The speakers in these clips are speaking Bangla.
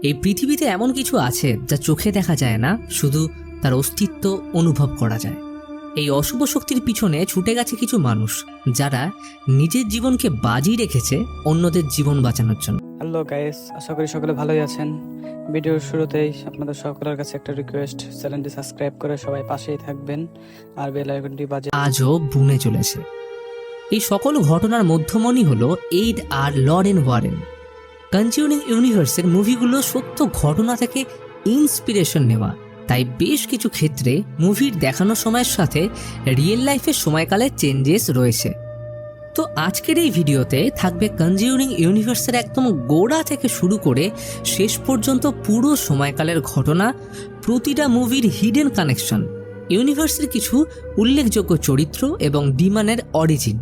এই পৃথিবীতে এমন কিছু আছে যা চোখে দেখা যায় না, শুধু তার অস্তিত্ব অনুভব করা যায়। এই অশুভ শক্তির পিছনে ছুটে গেছে কিছু মানুষ, যারা নিজের জীবনকে বাজি রেখেছে অন্যদের জীবন বাঁচানোর জন্য। হ্যালো গাইস, আশা করি সকলে ভালোই আছেন। ভিডিওর শুরুতেই আপনাদের সকলের কাছে একটা রিকোয়েস্ট, চ্যানেলটি সাবস্ক্রাইব করে সবাই পাশেই থাকবেন আর বেল আইকনটি বাজিয়ে আজও বুনে চলেছে। এই সকল ঘটনার মধ্যমণি হলো এইড আর লরেন ওয়ারেন। কনজিউরিং ইউনিভার্সের মুভিগুলো সত্য ঘটনা থেকে ইন্সপিরেশন নেওয়া, তাই বেশ কিছু ক্ষেত্রে মুভির দেখানোর সময়ের সাথে রিয়েল লাইফের সময়কালের চেঞ্জেস রয়েছে। তো আজকের এই ভিডিওতে থাকবে কনজিউরিং ইউনিভার্সের একদম গোড়া থেকে শুরু করে শেষ পর্যন্ত পুরো সময়কালের ঘটনা, প্রতিটা মুভির হিডেন কানেকশন, ইউনিভার্সের কিছু উল্লেখযোগ্য চরিত্র এবং ডিমনের অরিজিন,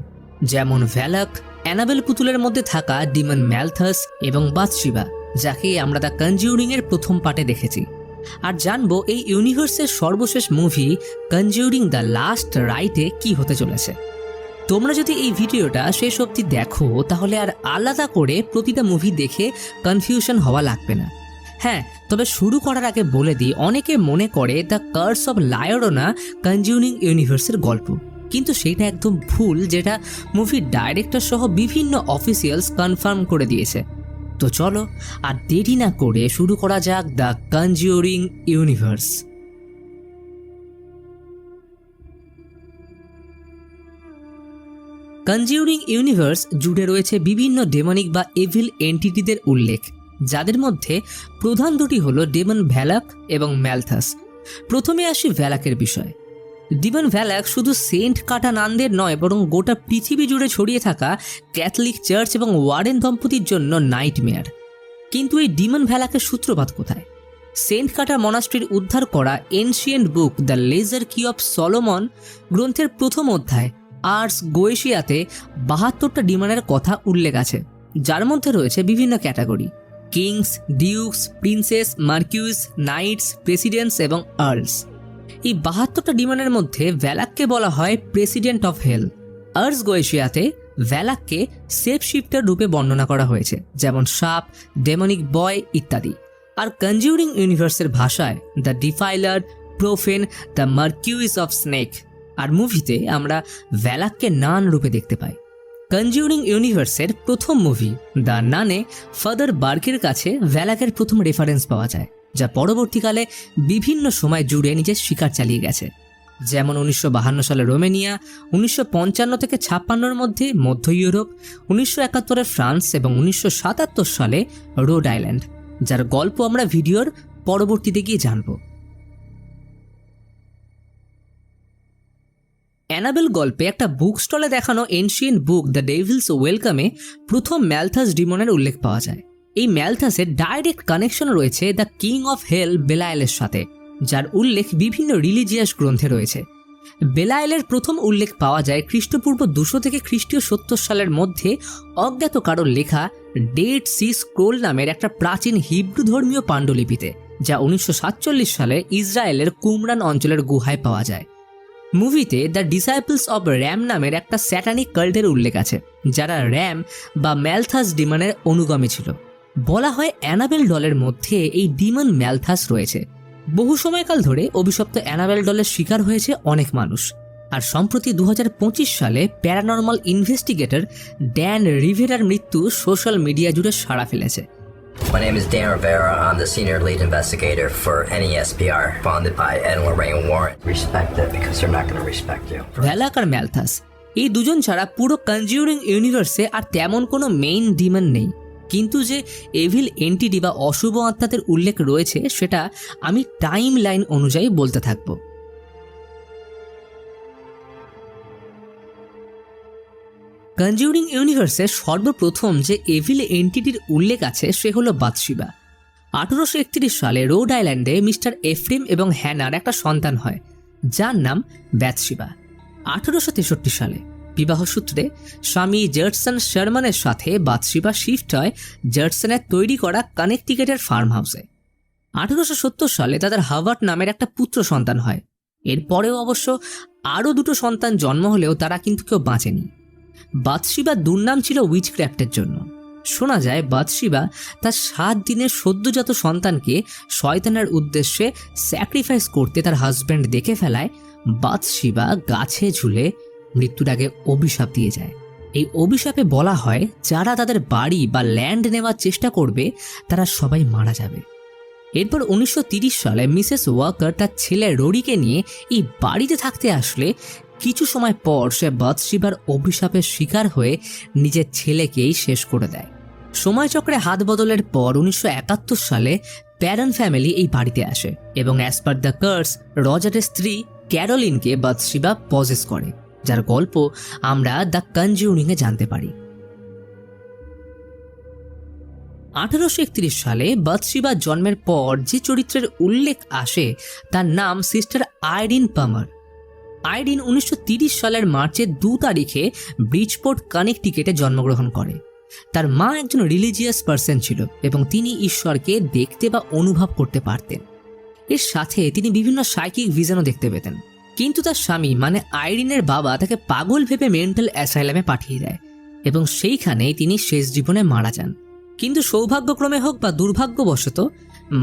যেমন ভ্যালাক, অ্যানাবেল পুতুলের মধ্যে থাকা ডিমন ম্যালথাস এবং বাথশিবা, যাকে আমরা দ্য কনজিউরিং এর প্রথম পার্টে দেখেছি। আর জানবো এই ইউনিভার্সের সর্বশেষ মুভি কনজিউরিং দ্য লাস্ট রাইটে কি হতে চলেছে। তোমরা যদি এই ভিডিওটা শেষ অবধি দেখো, তাহলে আর আলাদা করে প্রতিটা মুভি দেখে কনফিউশন হওয়া লাগবে না। হ্যাঁ, তবে শুরু করার আগে বলে দিই, অনেকে মনে করে দ্য কার্স অফ লা llorona কনজিউরিং ইউনিভার্সের গল্প, কিন্তু সেটা একদম ভুল, যেটা মুভির ডাইরেক্টর সহ বিভিন্ন অফিসিয়ালস কনফার্ম করে দিয়েছে। তো চলো আর দেরি না করে শুরু করা যাক the conjuring universe. Conjuring universe জুড়ে রয়েছে বিভিন্ন ডেমনিক বা এভিল এন্টিটিদের উল্লেখ, যাদের মধ্যে প্রধান দুটি হলো ডেমন ভ্যালাক এবং ম্যালথাস। প্রথমে আসি ভ্যালাকের বিষয়। ডিমন ভ্যালাক শুধু সেন্ট কাটানানদের নয়, বরং গোটা পৃথিবী জুড়ে ছড়িয়ে থাকা ক্যাথলিক চার্চ এবং ওয়ারেন দম্পতির জন্য নাইটমেয়ার। কিন্তু এই ডিমন ভ্যালাকের সূত্রপাত কোথায়? সেন্ট কাটা মনাস্ট্রির উদ্ধার করা এনশিয়েন্ট বুক দ্য লেজার কি অফ সলোমন গ্রন্থের প্রথম অধ্যায় আর্স গোয়েশিয়াতে 72টা ডিমনের কথা উল্লেখ আছে, যার মধ্যে রয়েছে বিভিন্ন category: kings, dukes, princes, marquis, knights, presidents এবং আর্লস। এই 72টা ডিমনের মধ্যে ভ্যালাককে বলা হয় প্রেসিডেন্ট অফ হেল। আর্স গোয়েশিয়াতে ভ্যালাককে সেফ শিফটার রূপে বর্ণনা করা হয়েছে, যেমন সাপ, ডেমনিক বয় ইত্যাদি। আর কনজিউরিং ইউনিভার্সের ভাষায় the defiler, profane, the marquis of snake. আর মুভিতে আমরা ভ্যালাককে নান রূপে দেখতে পাই। কনজিউরিং ইউনিভার্সের প্রথম মুভি দ্য নানে ফাদার বার্কের কাছে ভ্যালাকের প্রথম রেফারেন্স পাওয়া যায়, যা পরবর্তীকালে বিভিন্ন সময় জুড়ে নিজের শিকার চালিয়ে গেছে, যেমন 1952 সালে রোমেনিয়া, 1955 থেকে 56-এর মধ্যে মধ্য ইউরোপ, 1971-এ ফ্রান্স এবং 1977 সালে রোড আইল্যান্ড, যার গল্প আমরা ভিডিওর পরবর্তীতে গিয়ে জানব। অ্যানাবেল গল্পে একটা বুক স্টলে দেখানো এনশিয়েন্ট বুক দ্য ডেভিলস ওয়েলকামে প্রথম ম্যালথাস ডিমনের উল্লেখ পাওয়া যায়। এই ম্যালথাসের ডাইরেক্ট কানেকশন রয়েছে দ্য কিং অফ হেল বেলায়েলের সাথে, যার উল্লেখ বিভিন্ন রিলিজিয়াস গ্রন্থে রয়েছে। বেলায়েলের প্রথম উল্লেখ পাওয়া যায় খ্রিস্টপূর্ব 200 থেকে খ্রিস্টীয় 70 সালের মধ্যে অজ্ঞাত কারোর লেখা ডেড সি স্ক্রোল নামের একটা প্রাচীন হিব্রু ধর্মীয় পাণ্ডুলিপিতে, যা 1947 সালে ইসরায়েলের কুমরান অঞ্চলের গুহায় পাওয়া যায়। মুভিতে দ্য ডিসাইপলস অব র্যাম নামের একটা স্যাটানিক কাল্টের উল্লেখ আছে, যারা র্যাম বা ম্যালথাস ডিমনের অনুগামী ছিল। বলা হয় অ্যানাবেল ডলের মধ্যে এই ডিমন ম্যালথাস রয়েছে। বহু সময়কাল ধরে অভিশপ্ত অ্যানাবেল ডলের শিকার হয়েছে অনেক মানুষ। আর সম্প্রতি 2025 সালে প্যারানর্মাল ইনভেস্টিগেটর ড্যান রিভেরার মৃত্যু সোশ্যাল মিডিয়া জুড়ে সাড়া ফেলেছে। My name is Dan Rivera. I'm the senior lead investigator for NESPR, founded by Ed and Lorraine Warren. Respect it because they're not going to respect you. Valak আর ম্যালথাস এই দুজন ছাড়া পুরো কনজিউরিং ইউনিভার্সে আর তেমন কোনো মেইন ডিমন নেই, কিন্তু যে এভিল এন্টিটি বা অশুভ আত্মাদের উল্লেখ রয়েছে সেটা আমি টাইম লাইন অনুযায়ী বলতে থাকব। কনজিউরিং ইউনিভার্সে সর্বপ্রথম যে এভিল এন্টিটির উল্লেখ আছে সে হলো বাথশিবা। 1831 সালে রোড আইল্যান্ডে মিস্টার এফ্রেম এবং হ্যানার একটা সন্তান হয়, যার নাম ব্যাথশিবা। 1863 সালে বিবাহসূত্রে স্বামী জর্জসন শারমানের সাথে বাথশিবা শিফট হয় জর্জসনের তৈরি করা কানেকটিকেটের ফার্ম হাউসে। 1870 সালে তাদের হার্ভার্ড নামের একটা পুত্র সন্তান হয়। এরপরেও অবশ্য আরও দুটো সন্তান জন্ম হলেও তারা কিন্তু কেউ বাঁচেনি। বাথশিবার দুর্নাম ছিল উইচক্রাফটের জন্য। শোনা যায় বাথশিবা তার 7 দিনের সদ্যজাত সন্তানকে শয়তানের উদ্দেশ্যে স্যাক্রিফাইস করতে তার হাজব্যান্ড দেখে ফেলায় বাথশিবা গাছে ঝুলে মৃত্যুর আগে অভিশাপ দিয়ে যায়। এই অভিশাপে বলা হয় যারা তাদের বাড়ি বা ল্যান্ড নেওয়ার চেষ্টা করবে তারা সবাই মারা যাবে। এরপর 1930 সালে মিসেস ওয়াকার তার ছেলে রোরিকে নিয়ে এই বাড়িতে থাকতে আসলে কিছু সময় পর সে বাথশিবার অভিশাপের শিকার হয়ে নিজের ছেলেকেই শেষ করে দেয়। সময়চক্রে হাত বদলের পর 1971 সালে প্যারন ফ্যামিলি এই বাড়িতে আসে এবং অ্যাজ পার দ্য কার্স রজারের স্ত্রী ক্যারোলিনকে বাথশিবা পজেস করে, যার গল্প আমরা দ্য কনজিউরিংয়ে জানতে পারি। 1831 সালে বাথশিবার জন্মের পর যে চরিত্রের উল্লেখ আসে তার নাম সিস্টার আইরিন পামার। আইরিন 1930 সালের মার্চের 2 তারিখে ব্রিজপোর্ট কানেকটিকেটে জন্মগ্রহণ করে। তার মা একজন রিলিজিয়াস পার্সন ছিল এবং তিনি ঈশ্বরকে দেখতে বা অনুভব করতে পারতেন। এর সাথে তিনি বিভিন্ন সাইকিক ভিশনও দেখতে পেতেন। কিন্তু তার স্বামী মানে আইরিনের বাবা তাকে পাগল ভেবে মেন্টাল অ্যাসাইলামে পাঠিয়ে দেয় এবং সেইখানেই তিনি শেষ জীবনে মারা যান। কিন্তু সৌভাগ্যক্রমে হোক বা দুর্ভাগ্যবশত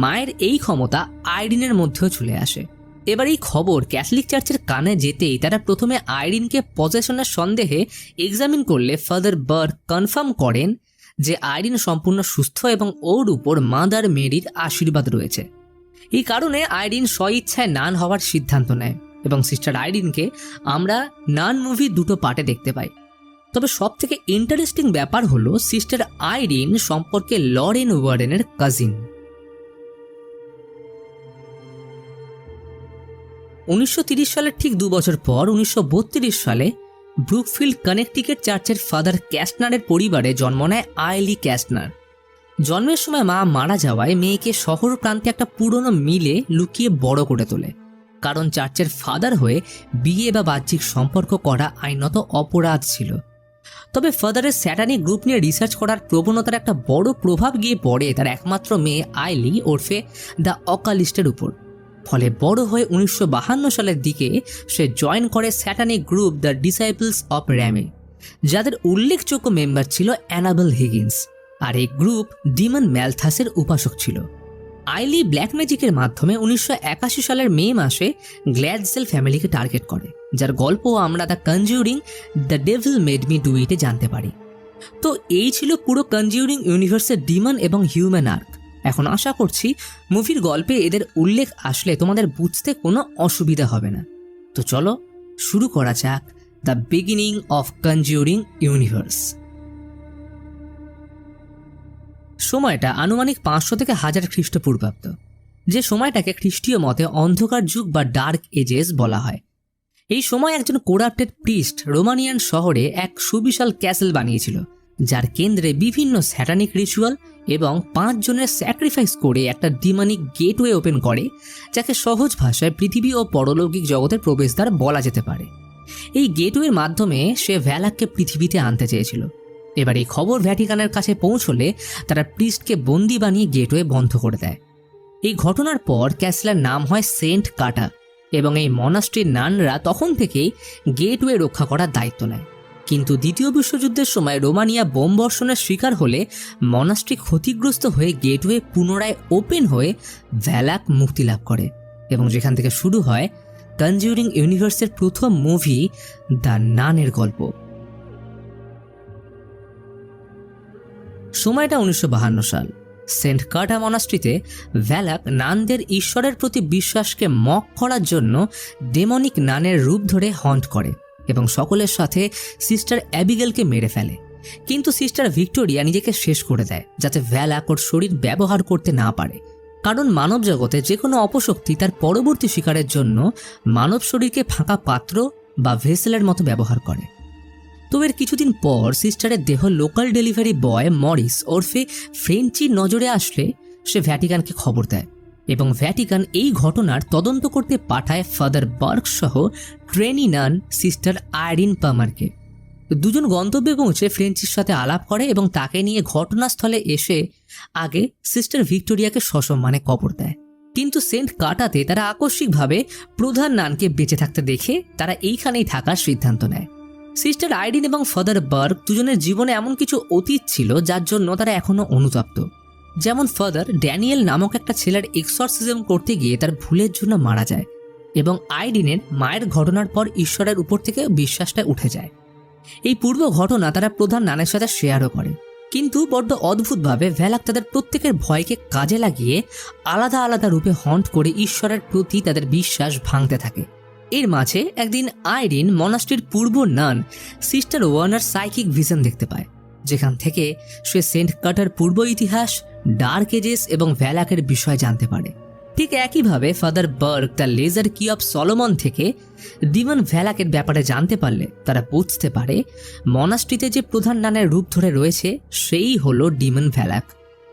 মায়ের এই ক্ষমতা আইরিনের মধ্যেও চলে আসে। এবার এই খবর ক্যাথলিক চার্চের কানে যেতেই তারা প্রথমে আইরিনকে পজেশনের সন্দেহে এক্সামিন করলে ফাদার বার্ক কনফার্ম করেন যে আইরিন সম্পূর্ণ সুস্থ এবং ওর উপর মাদার মেরির আশীর্বাদ রয়েছে। এই কারণে আইরিন স্বইচ্ছায় নান হওয়ার সিদ্ধান্ত নেয় এবং সিস্টার আইরিনকে আমরা নান মুভি 2 পার্টে দেখতে পাই। তবে সব থেকে ইন্টারেস্টিং ব্যাপার হলো সিস্টার আইরিন সম্পর্কে লরেন ওয়ারেনের কাজিন। 1930 সালের ঠিক 2 বছর পর 1932 সালে ব্রুকফিল্ড কানেকটিকেট চার্চের ফাদার ক্যাস্টনারের পরিবারে জন্ম নেয় আইলি ক্যাস্টনার। জন্মের সময় মা মারা যাওয়ায় মেয়েকে শহর প্রান্তে একটা পুরনো মিলে লুকিয়ে বড় করে তোলে, কারণ চার্চের ফাদার হয়ে বিয়ে বা বাহ্যিক সম্পর্ক করা আইনত অপরাধ ছিল। তবে ফাদারের স্যাটানিক গ্রুপ নিয়ে রিসার্চ করার প্রবণতার একটা বড় প্রভাব গিয়ে পড়ে তার একমাত্র মেয়ে আইলি ওরফে দ্য অকালিস্টের উপর। ফলে বড় হয়ে 1952 সালের দিকে সে জয়েন করে satanic group the disciples of Ram, যাদের উল্লেখযোগ্য মেম্বার ছিল অ্যানাবেল হিগিন্স, আর এই গ্রুপ ডিমন ম্যালথাসের উপাসক ছিল। আইলি ব্ল্যাক ম্যাজিকের মাধ্যমে 1981 সালের মে মাসে গ্ল্যাডসেল ফ্যামিলিকে টার্গেট করে, যার গল্প আমরা the conjuring the devil made me do ইটে জানতে পারি। তো এই ছিল পুরো কনজিউরিং ইউনিভার্সের ডিমন এবং হিউম্যান আর্ক। এখন আশা করছি মুভির গল্পে এদের উল্লেখ আসলে তোমাদের বুঝতে কোনো অসুবিধা হবে না। তো চলো শুরু করা যাক the beginning of conjuring universe. সময়টা আনুমানিক 500 থেকে 1000 খ্রিস্টপূর্বাব্দ, যে সময়টাকে খ্রিস্টীয় মতে অন্ধকার যুগ বা ডার্ক এজেস বলা হয়। এই সময় একজন কোরাপ্টেড প্রিস্ট রোমানিয়ান শহরে এক সুবিশাল ক্যাসেল বানিয়েছিল, যার কেন্দ্রে বিভিন্ন স্যাটানিক রিচুয়াল এবং 5 জনের স্যাক্রিফাইস করে একটা ডিমনিক গেটওয়ে ওপেন করে, যাকে সহজ ভাষায় পৃথিবী ও পরলৌকিক জগতের প্রবেশদ্বার বলা যেতে পারে। এই গেটওয়ের মাধ্যমে সে ভ্যালাককে পৃথিবীতে আনতে চেয়েছিল। এবার এই খবর ভ্যাটিকানের কাছে পৌঁছলে তারা প্রিস্টকে বন্দি বানিয়ে গেটওয়ে বন্ধ করে দেয়। এই ঘটনার পর ক্যাসেলের নাম হয় সেন্ট কাটা এবং এই মনাস্ট্রির নানরা তখন থেকেই গেটওয়ে রক্ষা করার দায়িত্ব নেয়। কিন্তু দ্বিতীয় বিশ্বযুদ্ধের সময় রোমানিয়া বোম বর্ষণের শিকার হলে মনাস্ট্রি ক্ষতিগ্রস্ত হয়ে গেটওয়ে পুনরায় ওপেন হয়ে ভ্যালাক মুক্তি লাভ করে এবং যেখান থেকে শুরু হয় কনজিউরিং ইউনিভার্সের প্রথম মুভি দ্য নানের গল্প। সময়টা 1952 সাল। সেন্ট কাটা মনাস্ট্রিতে ভ্যালাক নানদের ঈশ্বরের প্রতি বিশ্বাসকে মক করার জন্য ডেমনিক নানের রূপ ধরে হন্ট করে এবং সকলের সাথে সিস্টার অ্যাবিগেলকে মেরে ফেলে। কিন্তু সিস্টার ভিক্টোরিয়া নিজেকে শেষ করে দেয় যাতে ভ্যালাক ওর শরীর ব্যবহার করতে না পারে, কারণ মানব জগতে যে কোনো অপশক্তি তার পরবর্তী শিকারের জন্য মানব শরীরকে ফাঁকা পাত্র বা ভেসেলের মতো ব্যবহার করে। তো এর কিছুদিন পর সিস্টারের দেহ লোকাল ডেলিভারি বয় মরিস ওরফে ফ্রেঞ্চির নজরে আসলে সে ভ্যাটিকানকে খবর দেয় এবং ভ্যাটিকান এই ঘটনার তদন্ত করতে পাঠায় ফাদার বার্ক সহ ট্রেনি নান সিস্টার আইরিন পামারকে। দুজন গন্তব্যে পৌঁছে ফ্রেঞ্চির সাথে আলাপ করে এবং তাকে নিয়ে ঘটনাস্থলে এসে আগে সিস্টার ভিক্টোরিয়াকে সসম্মানে কবর দেয়। কিন্তু সেন্ট কাটাতে তারা আকস্মিকভাবে প্রধান নানকে বেঁচে থাকতে দেখে তারা এইখানেই থাকার সিদ্ধান্ত নেয়। সিস্টার আইরিন এবং ফাদার বার্গ দুজনের জীবনে এমন কিছু অতীত ছিল যার জন্য তারা এখনো অনুতপ্ত। যেমন ফাদার ড্যানিয়েল নামক একটা ছেলের এক্সরসিজম করতে গিয়ে তার ভুলের জন্য মারা যায়, এবং আইরিনের মায়ের ঘটনার পর ঈশ্বরের উপর থেকে বিশ্বাসটা উঠে যায়। এই পূর্ব ঘটনা তারা প্রধান নানের সাথে শেয়ারও করে, কিন্তু বড্ড অদ্ভুতভাবে ভ্যালাক তাদের প্রত্যেকের ভয়কে কাজে লাগিয়ে আলাদা আলাদা রূপে হন্ট করে ঈশ্বরের প্রতি তাদের বিশ্বাস ভাঙতে থাকে। এর মাঝে একদিন আইরিন মনাস্ট্রির পূর্ব নান সিস্টার ওয়ার্নার সাইকিক ভিশন দেখতে পায়, যেখান থেকে সে সেন্ট কাটার পূর্ব ইতিহাস, ডার্ক এজেস এবং ভ্যালাকের বিষয় জানতে পারে। ঠিক একইভাবে ফাদার বার্গ তার লেজার কি অফ সলোমন থেকে ডিমন ভ্যালাকের ব্যাপারে জানতে পারলে তারা বুঝতে পারে মনাস্ট্রিতে যে প্রধান নানের রূপ ধরে রয়েছে সেই হলো ডিমন ভ্যালাক।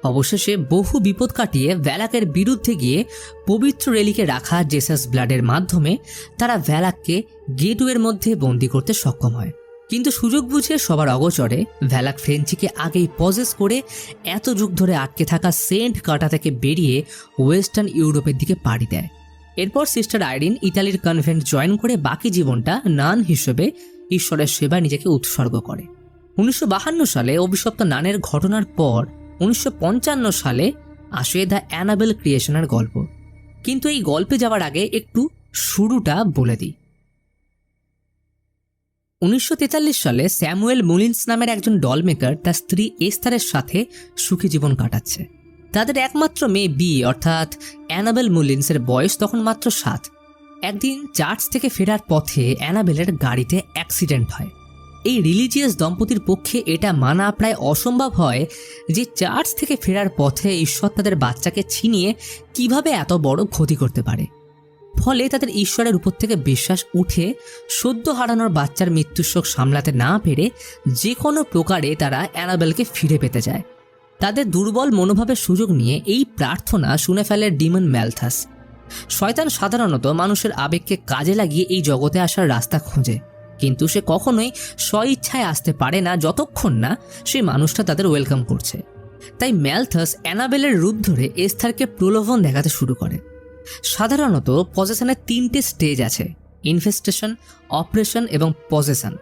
অবশেষে বহু বিপদ কাটিয়ে ভ্যালাকের বিরুদ্ধে গিয়ে পবিত্র রেলিকে রাখা জেসাস ব্লাডের মাধ্যমে তারা ভ্যালাককে গেটওয়ের মধ্যে বন্দি করতে সক্ষম হয়। কিন্তু সুযোগ বুঝে সবার অগোচরে ভ্যালাক ফ্রেঞ্চিকে আগেই পজেস করে এত যুগ ধরে আটকে থাকা সেন্ট কাটা থেকে বেরিয়ে ওয়েস্টার্ন ইউরোপের দিকে পাড়ি দেয়। এরপর সিস্টার আইরিন ইতালির কনভেন্ট জয়েন করে বাকি জীবনটা নান হিসেবে ঈশ্বরের সেবায় নিজেকে উৎসর্গ করে। 1952 সালে অভিশপ্ত নানের ঘটনার পর 1955 সালে আসে দ্য অ্যানাবেল ক্রিয়েশনের গল্প। কিন্তু এই গল্পে যাওয়ার আগে একটু শুরুটা বলে দিই। 1943 সালে স্যামুয়েল মুলিন্স নামের একজন ডল মেকার তার স্ত্রী এস্থারের সাথে সুখী জীবন কাটাচ্ছে। তাদের একমাত্র মেয়ে বি অর্থাৎ অ্যানাবেল মুলিন্সের বয়স তখন মাত্র 7। একদিন চার্চ থেকে ফেরার পথে অ্যানাবেলের গাড়িতে অ্যাক্সিডেন্ট হয়। এই রিলিজিয়াস দম্পতির পক্ষে এটা মানা প্রায় অসম্ভব হয় যে চার্চ থেকে ফেরার পথে ঈশ্বর তাদের বাচ্চাকে ছিনিয়ে কিভাবে এত বড় ক্ষতি করতে পারে। ফলে তাদের ঈশ্বরের উপর থেকে বিশ্বাস উঠে সদ্য হারানোর বাচ্চার মৃত্যুর শোক সামলাতে না পেরে যে কোনো প্রকারে তারা অ্যানাবেলকে ফিরে পেতে যায়। তাদের দুর্বল মনোভাবের সুযোগ নিয়ে এই প্রার্থনা শুনে ফেলে ডিমন ম্যালথাস। শয়তান সাধারণত মানুষের আবেগকে কাজে লাগিয়ে এই জগতে আসার রাস্তা খোঁজে, কিন্তু সে কখনোই স্বইচ্ছায় আসতে পারে না যতক্ষণ না সেই মানুষটা তাদের ওয়েলকাম করছে। তাই ম্যালথাস অ্যানাবেলের রূপ ধরে এস্থারকে প্রলোভন দেখাতে শুরু করে। সাধারণত পজেশনের 3টে স্টেজ আছে: ইনফেস্টেশন, অপারেশন এবং পজেশন।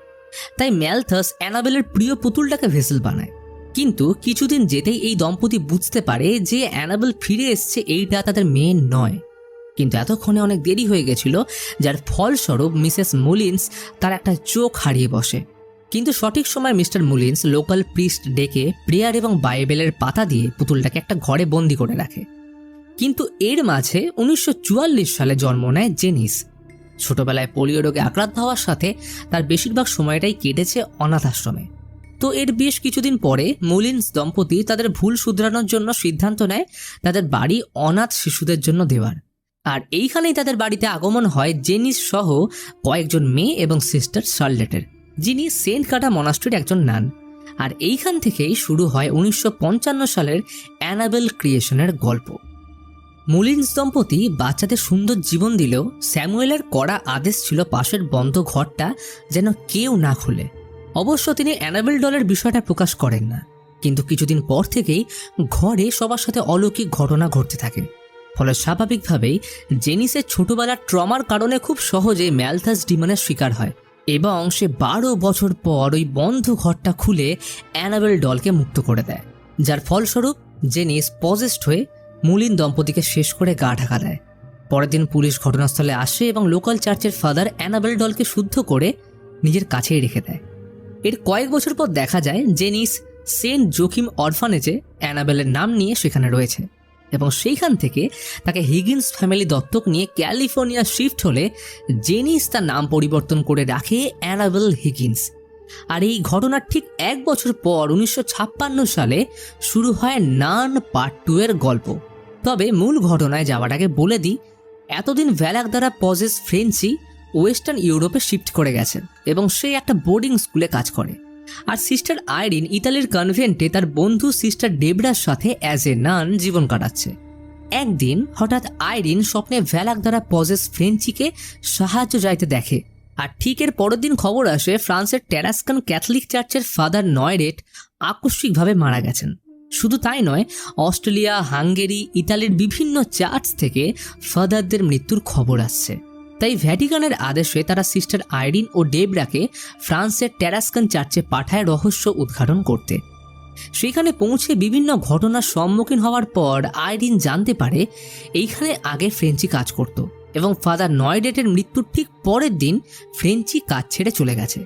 তাই ম্যালথাস অ্যানাবেলের প্রিয় পুতুলটাকে ভেসেল বানায়। কিন্তু কিছুদিন যেতেই এই দম্পতি বুঝতে পারে যে অ্যানাবেল ফিরে এসছে এইটা তাদের মেয়ে নয়। কিন্তু এতক্ষণে অনেক দেরি হয়ে গেছিল, যার ফলস্বরূপ মিসেস মুলিন্স তার একটা চোখ হারিয়ে বসে। কিন্তু সঠিক সময় মিস্টার মুলিন্স লোকাল প্রিস্ট ডেকে প্রেয়ার এবং বাইবেলের পাতা দিয়ে পুতুলটাকে একটা ঘরে বন্দি করে রাখে। কিন্তু এর মাঝে 1944 সালে জন্ম নেয় জেনিস। ছোটবেলায় পোলিও রোগে আক্রান্ত হওয়ার সাথে তার বেশিরভাগ সময়টাই কেটেছে অনাথ আশ্রমে। তো এর বেশ কিছুদিন পরে মুলিন্স দম্পতি তাদের ভুল শুধরানোর জন্য সিদ্ধান্ত নেয় তাদের বাড়ি অনাথ শিশুদের জন্য দেওয়ার। আর এইখানেই তাদের বাড়িতে আগমন হয় জেনিস সহ কয়েকজন মেয়ে এবং সিস্টার শার্লেটের, যিনি সেন্ট কাটা মনাস্ট্রির একজন নান। আর এইখান থেকেই শুরু হয় 1955 সালের অ্যানাবেল ক্রিয়েশনের গল্প। মুলিন্স দম্পতি বাচ্চাদের সুন্দর জীবন দিলেও স্যামুয়েলের কড়া আদেশ ছিল পাশের বন্ধ ঘরটা যেন কেউ না খুলে। অবশ্য তিনি অ্যানাবেল ডলের বিষয়টা প্রকাশ করেন না, কিন্তু কিছুদিন পর থেকেই ঘরে সবার সাথে অলৌকিক ঘটনা ঘটতে থাকে। ফলে স্বাভাবিকভাবেই জেনিসের ছোটবেলার ট্রমার কারণে খুব সহজে ম্যালথাস ডিমনের শিকার হয় এবং সে 12 বছর পর ওই বন্ধ ঘরটা খুলে অ্যানাবেল ডলকে মুক্ত করে দেয়, যার ফলস্বরূপ জেনিস পজেসড হয়ে মুলিন দম্পতিকে শেষ করে গা ঢাকা দেয়। পরের দিন পুলিশ ঘটনাস্থলে আসে এবং লোকাল চার্চের ফাদার অ্যানাবেল ডলকে শুদ্ধ করে নিজের কাছেই রেখে দেয়। এর কয়েক বছর পর দেখা যায় জেনিস সেন্ট জোকিম অরফানেজে অ্যানাবেলের নাম নিয়ে সেখানে রয়েছে, এবং সেইখান থেকে তাকে হিগিন্স ফ্যামিলি দত্তক নিয়ে ক্যালিফোর্নিয়া শিফট হলে জেনিস তার নাম পরিবর্তন করে রাখে অ্যানাবেল হিগিন্স। আর এই ঘটনার ঠিক 1 বছর পর 1956 সালে শুরু হয় নান পার্ট 2 এর গল্প। তবে মূল ঘটনায় যাওয়ার আগে বলে দিই, এতদিন ভ্যালাক দ্বারা পজেস ফ্রেঞ্চি ওয়েস্টার্ন ইউরোপে শিফট করে গেছেন এবং সে একটা বোর্ডিং স্কুলে কাজ করে। আর সিস্টার আইরিন ইতালির কনভেন্টে তার বন্ধু সিস্টার ডেবরার সাথে অ্যাজ এ নান জীবন কাটাচ্ছে। একদিন হঠাৎ আইরিন স্বপ্নে ভ্যালাক দ্বারা পজেস ফ্রেঞ্চিকে সাহায্য চাইতে দেখে। আর ঠিক এর পরের দিন খবর আসে ফ্রান্সের টেরাস্কান ক্যাথলিক চার্চের ফাদার নয়রেট আকস্মিকভাবে মারা গেছেন। শুধু তাই নয়, অস্ট্রেলিয়া, হাঙ্গেরি, ইতালির বিভিন্ন চার্চ থেকে ফাদারদের মৃত্যুর খবর আসছে। তাই ভ্যাটিকানের আদেশে তারা সিস্টার আইরিন ও ডেবরাকে ফ্রান্সের টেরাস্কান চার্চে পাঠায় রহস্য উদ্ঘাটন করতে। সেখানে পৌঁছে বিভিন্ন ঘটনার সম্মুখীন হওয়ার পর আইরিন জানতে পারে এইখানে আগে ফ্রেঞ্চি কাজ করত এবং ফাদার নয়ডেটের মৃত্যুর ঠিক পরের দিন ফ্রেঞ্চি কাজ ছেড়ে চলে গেছে।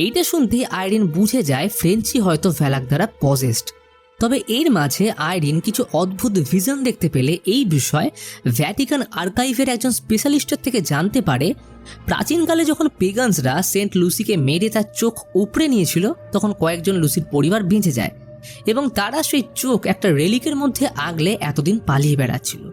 এইটা শুনতে আইরিন বুঝে যায় ফ্রেঞ্চি হয়তো ভ্যালাক দ্বারা পজেসড। তবে এর মাঝে আইরিন কিছু অদ্ভুত ভিশন দেখতে পেলে এই বিষয় ভ্যাটিকান আর্কাইভের একজন স্পেশালিস্টের থেকে জানতে পারে প্রাচীনকালে যখন পেগানসরা সেন্ট লুসিকে মেরে তার চোখ উপড়ে নিয়েছিল তখন কয়েকজন লুসির পরিবার বেঁচে যায় এবং তারা সেই চোখ একটা রেলিকের মধ্যে আগলে এতদিন পালিয়ে বেড়াচ্ছিল।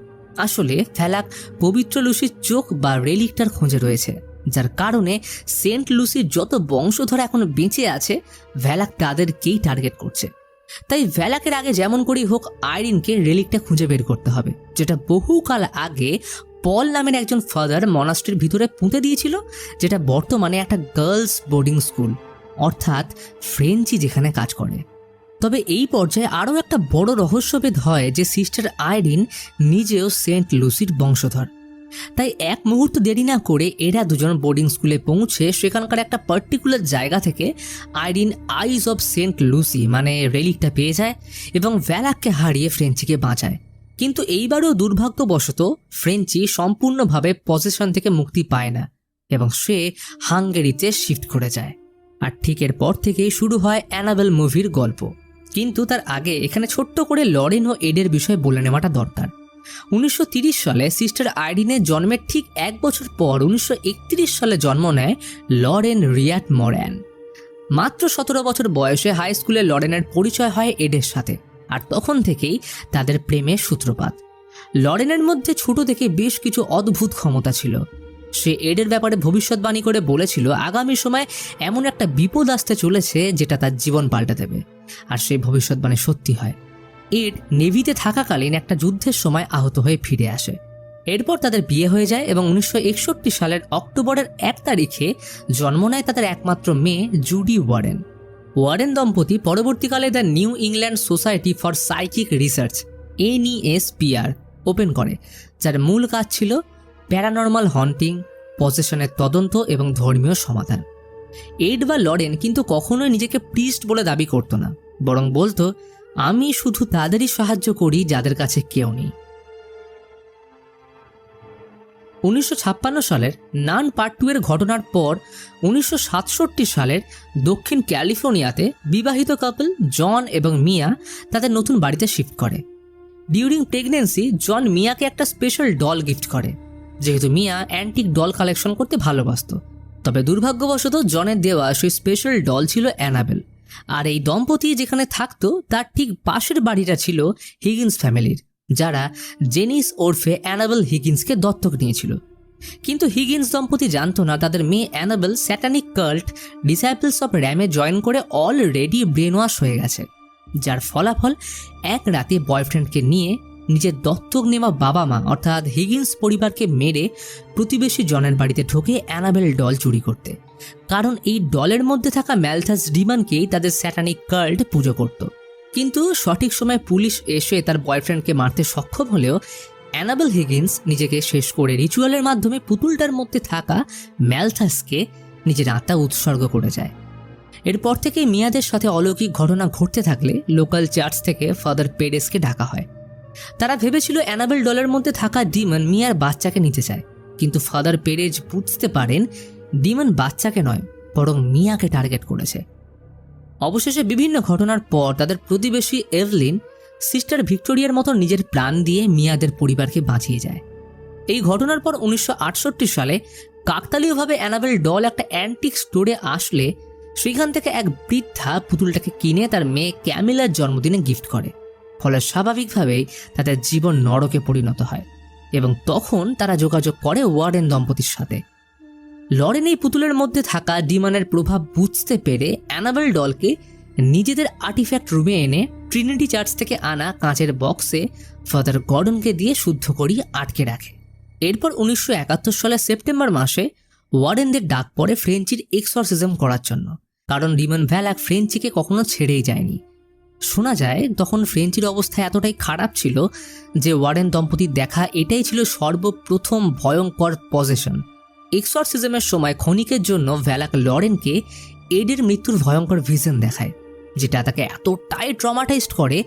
আসলে ভ্যালাক পবিত্র লুসির চোখ বা রেলিকটার খোঁজে রয়েছে, যার কারণে সেন্ট লুসির যত বংশধর এখন বেঁচে আছে ভ্যালাক তাদেরকেই টার্গেট করছে। তাই ভ্যালাকের আগে যেমন করেই হোক আইরিনকে রেলিকটা খুঁজে বের করতে হবে, যেটা বহুকাল আগে পল নামের একজন ফাদার মনাস্ট্রির ভিতরে পুঁতে দিয়েছিল, যেটা বর্তমানে একটা গার্লস বোর্ডিং স্কুল, অর্থাৎ ফ্রেঞ্চি যেখানে কাজ করে। তবে এই পর্যায়ে আরও একটা বড় রহস্যভেদ হয় যে সিস্টার আইরিন নিজেও সেন্ট লুসির বংশধর। তাই এক মুহূর্ত দেরি না করে এরা দুজন বোর্ডিং স্কুলে পৌঁছে সেখানকার একটা পার্টিকুলার জায়গা থেকে Irene eyes of Saint Lucy মানে রেলিকটা পেয়ে যায় এবং ভ্যালাককে হারিয়ে ফ্রেঞ্চিকে বাঁচায়। কিন্তু এইবারও দুর্ভাগ্যবশত ফ্রেঞ্চি সম্পূর্ণভাবে পজেশন থেকে মুক্তি পায় না এবং সে হাঙ্গেরিতে শিফট করে যায়। আর ঠিক এরপর থেকেই শুরু হয় অ্যানাবেল মুভির গল্প। কিন্তু তার আগে এখানে ছোট্ট করে লরেন ও এডের বিষয়ে বলে নেওয়াটা দরকার। 1930 সালে সিস্টার আইরিনের জন্মের ঠিক এক বছর পর 1931 সালে জন্ম নেয় লরেন রিয়াট মর্যান। মাত্র 17 বছর বয়সে হাই স্কুলে লরেনের পরিচয় হয় এডের সাথে, আর তখন থেকেই তাদের প্রেমের সূত্রপাত। লরেনের মধ্যে ছোট থেকে বেশ কিছু অদ্ভুত ক্ষমতা ছিল। সে এডের ব্যাপারে ভবিষ্যৎবাণী করে বলেছিল আগামী সময়ে এমন একটা বিপদ আসতে চলেছে যেটা তার জীবন পাল্টে দেবে, আর সেই ভবিষ্যৎবাণী সত্যি হয়। এড নেভিতে থাকাকালীন একটা যুদ্ধের সময় আহত হয়ে ফিরে আসে। এরপর তাদের বিয়ে হয়ে যায় এবং 1961 সালের অক্টোবরের 1 তারিখে জন্ম নেয় তাদের একমাত্র মেয়ে জুডি ওয়ারেন। ওয়ারেন দম্পতি পরবর্তীকালে the new England society for psychic research NESPR open করে, যার মূল কাজ ছিল প্যারানর্মাল হন্টিং, পজেশনের তদন্ত এবং ধর্মীয় সমাধান। এড বা লরেন কিন্তু কখনোই নিজেকে প্রিস্ট বলে দাবি করত না, বরং বলতো আমি শুধু তাদেরই সাহায্য করি যাদের কাছে কেউ নেই। 1956 সালের নান পার্ট 2 এর ঘটনার পর 1967 সালের দক্ষিণ ক্যালিফোর্নিয়াতে বিবাহিত কাপল জন এবং মিয়া তাদের নতুন বাড়িতে শিফট করে। ডিউরিং প্রেগন্যান্সি জন মিয়াকে একটা স্পেশাল ডল গিফট করে, যেহেতু মিয়া অ্যান্টিক ডল কালেকশন করতে ভালোবাসত। তবে দুর্ভাগ্যবশত জনের দেওয়া সেই স্পেশাল ডল ছিল অ্যানাবেল, আর এই দম্পতি যেখানে থাকতো তার ঠিক পাশের বাড়িটা ছিল হিগিন্স ফ্যামিলির, যারা জেনিস ওরফে অ্যানাবেল হিগিন্সকে দত্তক নিয়েছিল। কিন্তু হিগিন্স দম্পতি জানতো না তাদের মেয়ে Annabelle satanic cult disciples of Ram join করে অলরেডি ব্রেন ওয়াশ হয়ে গেছে, যার ফলাফল এক রাতে বয়ফ্রেন্ডকে নিয়ে নিজের দত্তক নেওয়া বাবা মা অর্থাৎ হিগিন্স পরিবারকে মেরে প্রতিবেশী জনের বাড়িতে ঢোকে অ্যানাবেল ডল চুরি করতে, কারণ এই ডলের মধ্যে থাকা ম্যালথাস ডিমানকেই তাদের স্যাটানিক কাল্ট পুজো করত। কিন্তু সঠিক সময় পুলিশ এসে তার বয়ফ্রেন্ডকে মারতে সক্ষম হলেও অ্যানাবেল হিগিন্স নিজেকে শেষ করে রিচুয়ালের মাধ্যমে পুতুলটার মধ্যে থাকা ম্যালথাসকে নিজের আত্মা উৎসর্গ করে যায়। এরপর থেকে মিয়াদের সাথে অলৌকিক ঘটনা ঘটতে থাকলে লোকাল চার্চ থেকে ফাদার পেরেসকে ডাকা হয়। তারা ভেবেছিল অ্যানাবেল ডলের মধ্যে থাকা ডিমন মিয়ার বাচ্চাকে নিতে চায়, কিন্তু ফাদার পেরেজ বুঝতে পারেন ডিমন বাচ্চাকে নয় বরং মিয়াকে টার্গেট করেছে। অবশেষে বিভিন্ন ঘটনার পর তাদের প্রতিবেশী এভলিন সিস্টার ভিক্টোরিয়ার মতো নিজের প্রাণ দিয়ে মিয়াদের পরিবারকে বাঁচিয়ে যায়। এই ঘটনার পর 1968 সালে কাকতালীয়ভাবে অ্যানাবেল ডল একটা অ্যান্টিক স্টোরে আসলে সেখান থেকে এক বৃদ্ধা পুতুলটাকে কিনে তার মেয়ে ক্যামিলার জন্মদিনে গিফট করে। ফলে স্বাভাবিকভাবেই তাদের জীবন নরকে পরিণত হয় এবং তখন তারা যোগাযোগ করে ওয়ারেন দম্পতির সাথে। লরেন এই পুতুলের মধ্যে থাকা ডিমনের প্রভাব বুঝতে পেরে অ্যানাবেল ডলকে নিজেদের আর্টিফ্যাক্ট রুমে এনে ট্রিনিটি চার্চ থেকে আনা কাঁচের বক্সে ফাদার গর্ডনকে দিয়ে শুদ্ধ করিয়ে আটকে রাখে। এরপর 1971 সালের সেপ্টেম্বর মাসে ওয়ারেনদের ডাক পড়ে ফ্রেঞ্চির এক্সরসিজম করার জন্য, কারণ ডিমন ভ্যালাক ফ্রেঞ্চিকে কখনো ছেড়েই যায়নি। শোনা যায় তখন ফ্রেঞ্চির অবস্থা এতটাই খারাপ ছিল যে ওয়ারেন দম্পতির দেখা এটাই ছিল সর্বপ্রথম ভয়ঙ্কর পজেশন এক্সরসিজমের সময় ক্ষণিকের জন্য ভ্যালাক লরেনকে এডের মৃত্যুর ভয়ঙ্কর ভিশন দেখায়, যেটা তাকে এতটাই ট্রমাটাইজড করে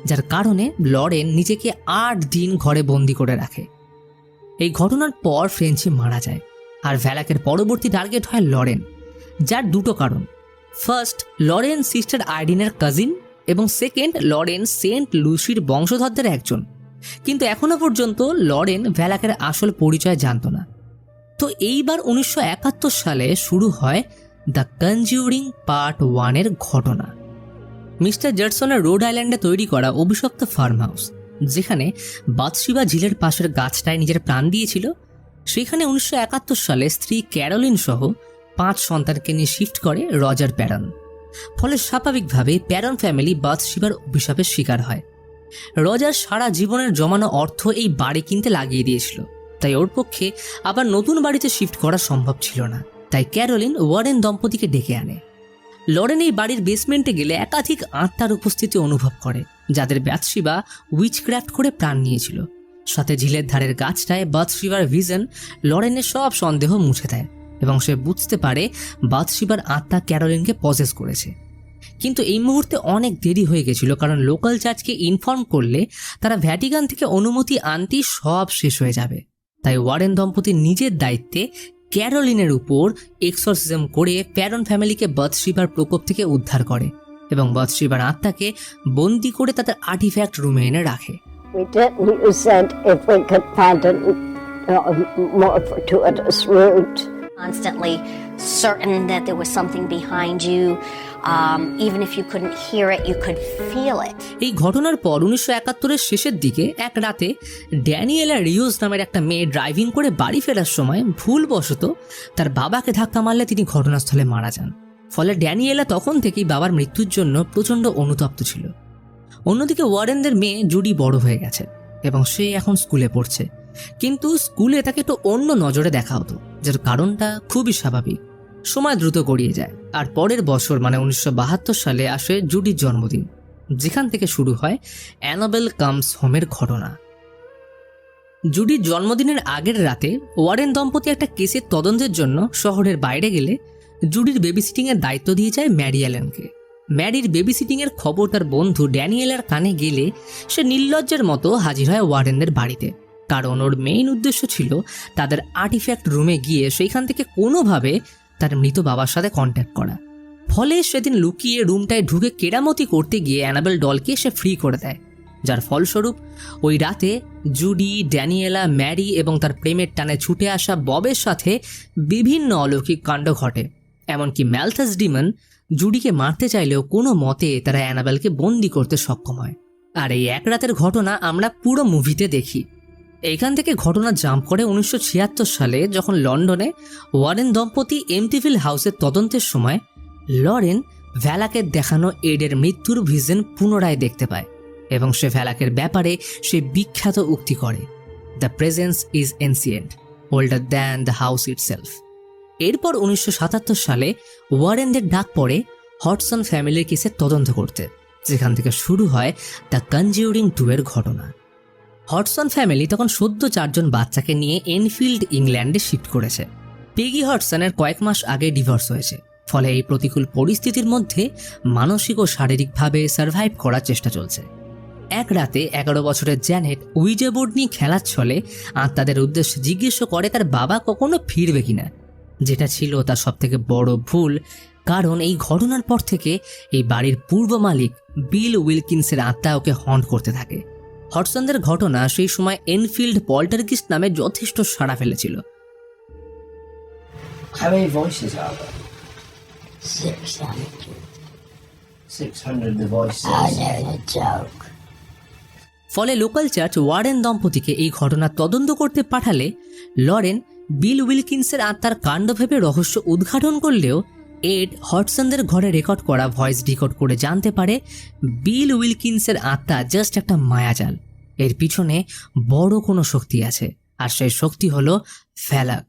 যার কারণে লরেন নিজেকে 8 দিন ঘরে বন্দি করে রাখে। এই ঘটনার পর ফ্রেঞ্চি মারা যায়, আর ভ্যালাকের পরবর্তী টার্গেট হয় লরেন, যার দুটো কারণ। ফার্স্ট, লরেন সিস্টার আইরিনের কাজিন, এবং সেকেন্ড, লরেন সেন্ট লুসির বংশধরদের একজন। কিন্তু এখনো পর্যন্ত লরেন ভ্যালাকের আসল পরিচয় জানত না। তো এইবার 1971 সালে শুরু হয় দ্য কনজিউরিং পার্ট 1 ঘটনা। মিস্টার জেটসনের রোড আইল্যান্ডে তৈরি করা অভিশপ্ত ফার্ম হাউস, যেখানে বাথশিবা ঝিলের পাশের গাছটায় নিজের প্রাণ দিয়েছিল, সেখানে 1971 সালে স্ত্রী ক্যারোলিন সহ 5 সন্তানকে নিয়ে শিফট করে রজার প্যারন। ফলে স্বাভাবিকভাবে প্যারন ফ্যামিলি বাথশিবার অভিশাপের শিকার হয়। রজার সারা জীবনের জমানো অর্থ এই বাড়ি কিনতে লাগিয়ে দিয়েছিল, তাই ওর পক্ষে আবার নতুন বাড়িতে শিফট করা সম্ভব ছিল না। তাই ক্যারোলিন ওয়ারেন দম্পতিকে ডেকে আনে। লরেন এই বাড়ির বেসমেন্টে গেলে একাধিক আত্মার উপস্থিতি অনুভব করে, যাদের বাথশিবা উইচক্রাফট করে প্রাণ নিয়েছিল। সাথে ঝিলের ধারের গাছটায় বাথশিবার ভিশন লরেনের সব সন্দেহ মুছে দেয়, এবং সে বুঝতে পারে বাথশিবার আত্মা ক্যারোলিনকে পজেস করেছে। কিন্তু এই মুহূর্তে অনেক দেরি হয়ে গেছিল, কারণ লোকাল চার্চকে ইনফর্ম করলে তারা ভ্যাটিকান থেকে অনুমতি আনতেই সব শেষ হয়ে যাবে। তাই ওয়ারেন দম্পতি নিজের দায়িত্বে ক্যারোলিনের উপর এক্সরসিজম করে প্যারন ফ্যামিলিকে বাথশিবার প্রকোপ থেকে উদ্ধার করে, এবং বাথশিবার আত্মাকে বন্দি করে তাদের আর্টিফ্যাক্ট রুমে এনে রাখে। We did. You said if we could find a more fortuitous route. Constantly certain that there was something behind you. Even if you couldn't hear it, you could feel it. এই ঘটনার পর 1971-এর শেষের দিকে এক রাতে ড্যানিয়েলা রিওস নামের একটা মেয়ে ড্রাইভিং করে বাড়ি ফেরার সময় ভুলবশত তার বাবাকে ধাক্কা মারলে তিনি ঘটনাস্থলে মারা যান। ফলে ড্যানিয়েলা তখন থেকেই বাবার মৃত্যুর জন্য প্রচণ্ড অনুতপ্ত ছিল। অন্যদিকে ওয়ারেনদের মেয়ে জুডি বড় হয়ে গেছে এবং সে এখন স্কুলে পড়ছে, কিন্তু স্কুলে তাকে একটু অন্য নজরে দেখা হতো, যার কারণটা খুবই স্বাভাবিক। সময় দ্রুত গড়িয়ে যায়, আর পরের বছর মানে 1972 সালে আসে জুডির জন্মদিন, যেখান থেকে শুরু হয় অ্যানাবেল কামস হোমের ঘটনা। জুডির জন্মদিনের আগের রাতে ওয়ারেন দম্পতি একটা কেসের তদন্তের জন্য শহরের বাইরে গেলে জুডির বেবিসিটিংয়ের দায়িত্ব দিয়ে যায় ম্যারি অ্যালেনকে। ম্যারির বেবিসিটিংয়ের খবর তার বন্ধু ড্যানিয়েলার কানে গেলে সে নির্লজ্জের মতো হাজির হয় ওয়ারেনদের বাড়িতে, কারণ ওর মেইন উদ্দেশ্য ছিল তাদের আর্টিফ্যাক্ট রুমে গিয়ে সেইখান থেকে কোনোভাবে তার মৃত বাবার সাথে কন্ট্যাক্ট করা। ফলে সেদিন লুকিয়ে রুমটায় ঢুকে কেরামতি করতে গিয়ে অ্যানাবেল ডলকে সে ফ্রি করে দেয়, যার ফলস্বরূপ ওই রাতে জুডি, ড্যানিয়েলা, ম্যারি এবং তার প্রেমের টানে ছুটে আসা ববের সাথে বিভিন্ন অলৌকিক কাণ্ড ঘটে। এমনকি ম্যালথাস ডিমন জুডিকে মারতে চাইলেও কোনো মতে তারা অ্যানাবেলকে বন্দি করতে সক্ষম হয়। আর এই এক রাতের ঘটনা আমরা পুরো মুভিতে দেখি। এইখান থেকে ঘটনা জাম্প করে 1976 সালে, যখন লন্ডনে ওয়ারেন দম্পতি এমটিভিল হাউসের তদন্তের সময় লরেন ভ্যালাকের দেখানো এডের মৃত্যুর ভিশন পুনরায় দেখতে পায়, এবং সে ভ্যালাকের ব্যাপারে সে বিখ্যাত উক্তি করে, the presence is ancient, older than the house itself. এরপর 1977 সালে ওয়ারেনদের ডাক পড়ে হডসন ফ্যামিলির কেসের তদন্ত করতে, যেখান থেকে শুরু হয় দ্য কনজিউরিং 2 ঘটনা। হডসন ফ্যামিলি তখন সদ্য 4 জন বাচ্চাকে নিয়ে এনফিল্ড, ইংল্যান্ডে শিফট করেছে। পেগি হডসনের কয়েক মাস আগে ডিভোর্স হয়েছে, ফলে এই প্রতিকূল পরিস্থিতির মধ্যে মানসিক ও শারীরিকভাবে সার্ভাইভ করার চেষ্টা চলছে। এক রাতে 11 বছরের জ্যানেট উইজা বোর্ড নিয়ে খেলার ছলে আত্মাদের উদ্দেশ্যে জিজ্ঞেস করে তার বাবা কখনো ফিরবে কিনা, যেটা ছিল তার সবথেকে বড় ভুল, কারণ এই ঘটনার পর থেকে এই বাড়ির পূর্ব মালিক বিল উইলকিন্সের আত্মা ওকে হন্ট করতে থাকে। হডসনদের ঘটনা সেই সময় এনফিল্ড পল্টারগিস্ট নামে যথেষ্ট সাড়া ফেলেছিল। How many voices are there? 600. 600 the voices. I know the joke. ফলে লোকাল চার্চ ওয়ারেন দম্পতিকে এই ঘটনা তদন্ত করতে পাঠালে লরেন বিল উইলকিন্সের আত্মার কাণ্ড ভেবে রহস্য উদ্ঘাটন করলেও এড হডসনদের ঘরে রেকর্ড করা ভয়েস ডিকোড করে জানতে পারে বিল উইলকিন্সের আত্মা জাস্ট একটা মায়াজাল, এর পিছনে বড় কোনো শক্তি আছে, আর সেই শক্তি হলো ভ্যালাক।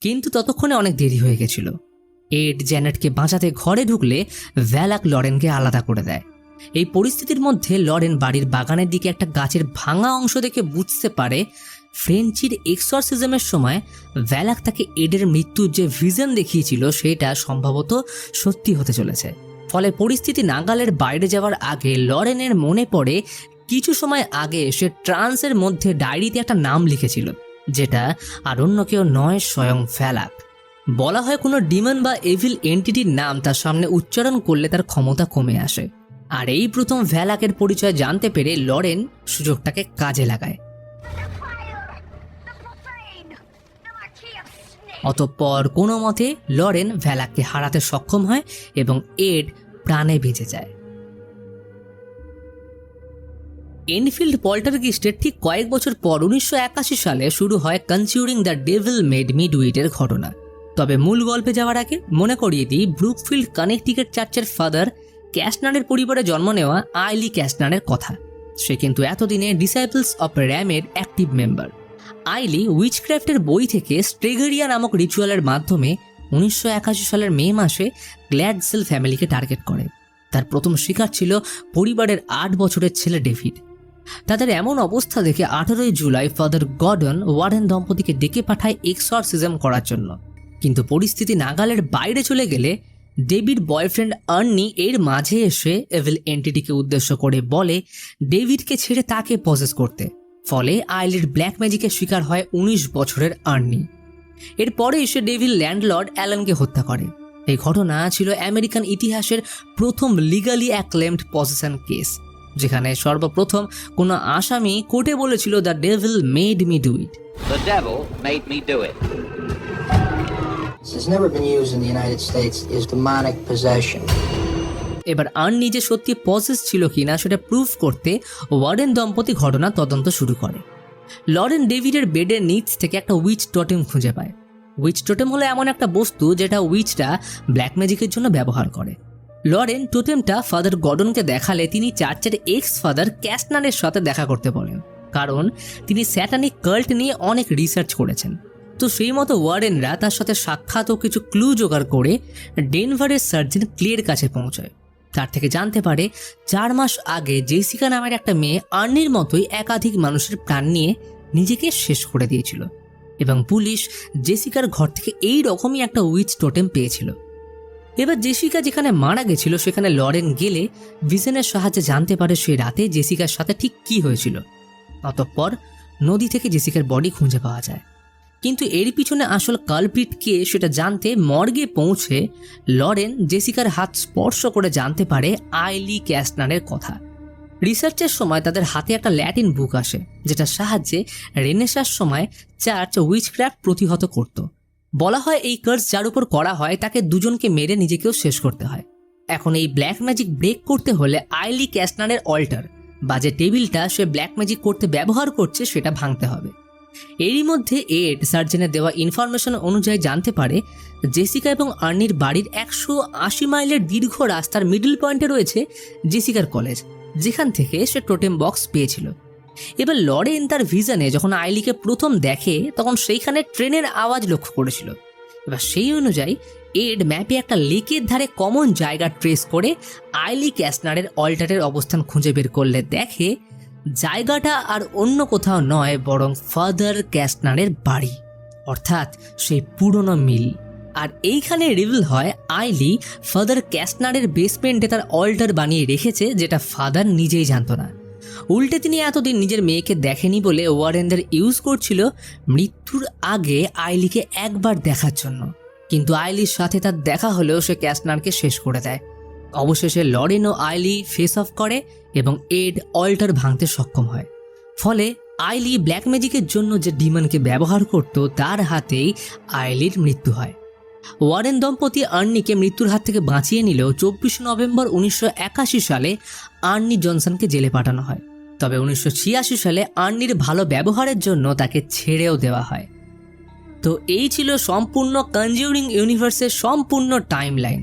কিন্তু ততক্ষণে অনেক দেরি হয়ে গেছিল। এড জ্যানেটকে বাঁচাতে ঘরে ঢুকলে ভ্যালাক লরেনকে আলাদা করে দেয়। এই পরিস্থিতির মধ্যে লরেন বাড়ির বাগানের দিকে একটা গাছের ভাঙা অংশ দেখে বুঝতে পারে ফ্রেঞ্চির এক্সরসিজমের সময় ভ্যালাক তাকে এডের মৃত্যুর যে ভিশন দেখিয়েছিল সেটা সম্ভবত সত্যি হতে চলেছে। ফলে পরিস্থিতি নাগালের বাইরে যাওয়ার আগে লরেনের মনে পড়ে কিছু সময় আগে সে ট্রান্সের মধ্যে ডায়েরিতে একটা নাম লিখেছিল, যেটা আর অন্য কেউ নয়, স্বয়ং ভ্যালাক। বলা হয় কোনো ডিমন বা এভিল এন্টিটির নাম তার সামনে উচ্চারণ করলে তার ক্ষমতা কমে আসে। আর এই প্রথম ভ্যালাকের পরিচয় জানতে পেরে লরেন সুযোগটাকে কাজে লাগায়। অতঃপর কোনো মতে লরেন ভ্যালাককে হারাতে সক্ষম হয় এবং এড প্রাণে বেঁচে যায়। এনফিল্ড পল্টারগিস্টের ঠিক কয়েক বছর পর 1981 সালে শুরু হয় conjuring the devil made me do ইটের ঘটনা। তবে মূল গল্পে যাওয়ার আগে মনে করিয়ে দিই, ব্রুকফিল্ড কানেকটিকাট চার্চের ফাদার ক্যাস্টনারের পরিবারে জন্ম নেওয়া আইলি ক্যাস্টনারের কথা। সে কিন্তু এতদিনে ডিসাইপলস অফ র্যামের অ্যাক্টিভ মেম্বার। আইলি উইচক্রাফটের বই থেকে স্ট্রেগেরিয়া নামক রিচুয়ালের মাধ্যমে 1981 সালের মে মাসে গ্ল্যাডসেল ফ্যামিলিকে টার্গেট করে। তার প্রথম শিকার ছিল পরিবারের 8 বছরের ছেলে ডেভিড। তাদের এমন অবস্থা দেখে 18 জুলাই ফাদার গর্ডন ওয়ারেন দম্পতিকে ডেকে পাঠায় এক্সরসিজম করার জন্য। কিন্তু পরিস্থিতি নাগালের বাইরে চলে গেলে ডেভিড বয়ফ্রেন্ড আর্নি এর মাঝে এসে এভিল এন্টিটিকে উদ্দেশ্য করে বলে ডেভিডকে ছেড়ে তাকে পজেস করতে। ফলে আইলির ব্ল্যাক ম্যাজিকের শিকার হয় 19 বছরের আর্নি। এরপরে এসে ডেভিল ল্যান্ডলর্ড অ্যালানকে হত্যা করে। এই ঘটনা ছিল আমেরিকান ইতিহাসের প্রথম লিগালি অ্যাক্লেমড পজেশন কেস, যেখানে সর্বপ্রথম কোনো আসামি কোর্টে বলেছিল the devil made me do it. The devil made me do it. This has never been used in the United States, is demonic possession. এবার আর্নি যে সত্যি পজেস ছিল কিনা সেটা প্রুফ করতে ওয়ারেন দম্পতি ঘটনা তদন্ত শুরু করে। লরেন ডেভিডের বেডের নিচ থেকে একটা উইচ টোটেম খুঁজে পায়। উইচ টোটেম হলো এমন একটা বস্তু যেটা উইচরা ব্ল্যাক ম্যাজিকের জন্য ব্যবহার করে। লরেন টোটেমটা ফাদার গর্ডনকে দেখালে তিনি চার্চের এক্স ফাদার ক্যাস্টনারের সাথে দেখা করতে বলেন, কারণ তিনি স্যাটানিক কাল্ট নিয়ে অনেক রিসার্চ করেছেন। তো সেই মতো ওয়ারেনরা তার সাথে সাক্ষাৎ ও কিছু ক্লু জোগাড় করে ডেনভারের সার্জন ক্লের কাছে পৌঁছায়। তার থেকে জানতে পারে 4 মাস আগে জেসিকা নামের একটা মেয়ে আর্নির মতোই একাধিক মানুষের প্রাণ নিয়ে নিজেকে শেষ করে দিয়েছিল এবং পুলিশ জেসিকার ঘর থেকে এই রকমই একটা উইচ টোটেম পেয়েছিল। এবার জেসিকা যেখানে মারা গেছিল সেখানে লরেন গেলে ভিশনের সাহায্যে জানতে পারে সেই রাতে জেসিকার সাথে ঠিক কী হয়েছিল। অতঃপর নদী থেকে জেসিকার বডি খুঁজে পাওয়া যায়। কিন্তু এর পিছনে আসল কালপ্রিট কে সেটা জানতে মর্গে পৌঁছে লরেন জেসিকার হাত স্পর্শ করে জানতে পারে আইলি ক্যাস্টনারের কথা। রিসার্চের সময় তাদের হাতে একটা ল্যাটিন বুক আসে, যেটার সাহায্যে রেনেসার সময় চার্চ উইচক্রাফট প্রতিহত করত। বলা হয় এই কার্স যার উপর করা হয় তাকে দুজনকে মেরে নিজেকেও শেষ করতে হয়। এখন এই ব্ল্যাক ম্যাজিক ব্রেক করতে হলে আইলি ক্যাস্টনারের অল্টার বা যে টেবিলটা সে ব্ল্যাক ম্যাজিক করতে ব্যবহার করছে সেটা ভাঙতে হবে। এরই মধ্যে এড সার্জেনের দেওয়া ইনফরমেশন অনুযায়ী জানতে পারে জেসিকা এবং আর্নির বাড়ির 180 মাইলের দীর্ঘ রাস্তার মিডল পয়েন্টে রয়েছে জেসিকার কলেজ, যেখান থেকে সে টোটেম বক্স পেয়েছিল। এবার লরেন তার ভিশনে যখন আইলিকে প্রথম দেখে তখন সেইখানে ট্রেনের আওয়াজ লক্ষ্য করেছিল। এবার সেই অনুযায়ী এড ম্যাপে একটা লেকের ধারে কমন জায়গা ট্রেস করে আইলি ক্যাস্টনারের অল্টারের অবস্থান খুঁজে বের করলে দেখে জায়গাটা আর অন্য কোথাও নয় বরং ফাদার ক্যাস্টনারের বাড়ি, অর্থাৎ সেই পুরনো মিল। আর এইখানে রিভিল হয় আইলি ফাদার ক্যাস্টনারের বেসমেন্টে তার অল্টার বানিয়ে রেখেছে, যেটা ফাদার নিজেই জানতো না। উল্টে তিনি এতদিন নিজের মেয়েকে দেখেনি বলে ওয়ারেনদের ইউজ করছিল মৃত্যুর আগে আইলিকে একবার দেখার জন্য। কিন্তু আইলির সাথে তার দেখা হলেও সে ক্যাস্টনারকে শেষ করে দেয়। অবশেষে লরেন ও আইলি ফেস অফ করে এবং এড অল্টার ভাঙতে সক্ষম হয়। ফলে আইলি ব্ল্যাক ম্যাজিকের জন্য যে ডিমনকে ব্যবহার করত তার হাতেই আইলির মৃত্যু হয়। ওয়ারেন দম্পতি আর্নিকে মৃত্যুর হাত থেকে বাঁচিয়ে নিলেও 24 নভেম্বর 1981 সালে আর্নি জনসনকে জেলে পাঠানো হয়। তবে 1986 সালে আর্নির ভালো ব্যবহারের জন্য তাকে ছেড়েও দেওয়া হয়। তো এই ছিল সম্পূর্ণ কনজিউরিং ইউনিভার্সের সম্পূর্ণ টাইমলাইন।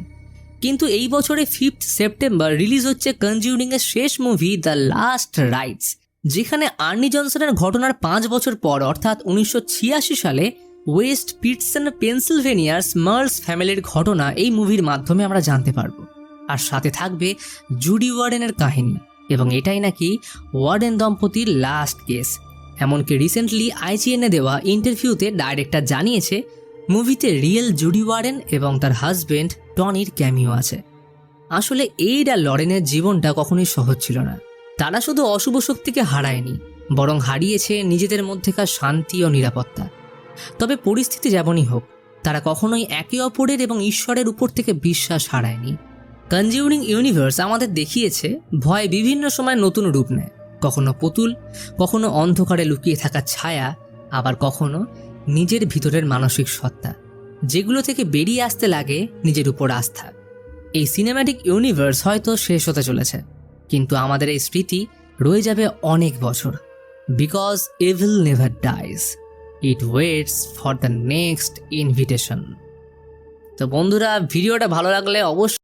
কিন্তু এই বছরে 5 সেপ্টেম্বর রিলিজ হচ্ছে কনজিউরিং এর শেষ মুভি দ্য লাস্ট রাইটস, যেখানে আর্নি জনসনের ঘটনার 5 বছর পর অর্থাৎ 1986 সালে ওয়েস্ট পিটসন পেনসিলভেনিয়ার স্মার্লস ফ্যামিলির ঘটনা এই মুভির মাধ্যমে আমরা জানতে পারবো। আর সাথে থাকবে জুডি ওয়ার্ডেনের কাহিনী, এবং এটাই নাকি ওয়ার্ডেন দম্পতির লাস্ট কেস। এমনকি রিসেন্টলি IGN-এ দেওয়া ইন্টারভিউতে ডাইরেক্টর জানিয়েছে মুভিতে রিয়েল জুডি ওয়ারেন এবং তার হাজবেন্ড টনির ক্যামিও আছে। আসলে এইড আর লরেনের জীবনটা কখনোই সহজ ছিল না। তারা শুধু অশুভ শক্তিকে হারায়নি, বরং হারিয়েছে নিজেদের মধ্যেকার শান্তি ও নিরাপত্তা। তবে পরিস্থিতি যেমনই হোক, তারা কখনোই একে অপরের এবং ঈশ্বরের উপর থেকে বিশ্বাস হারায়নি। কনজিউরিং ইউনিভার্স আমাদের দেখিয়েছে ভয় বিভিন্ন সময় নতুন রূপ নেয়, কখনো পুতুল, কখনো অন্ধকারে লুকিয়ে থাকা ছায়া, আবার কখনো নিজের ভিতরের মানসিক সত্তা, যেগুলো থেকে বেরিয়ে আসতে লাগে নিজের উপর আস্থা। এই সিনেম্যাটিক ইউনিভার্স হয়তো শেষ হতে চলেছে, কিন্তু আমাদের এই স্মৃতি রয়ে যাবে অনেক বছর। Because evil never dies, it waits for the next invitation. তো বন্ধুরা, ভিডিওটা ভালো লাগলে অবশ্যই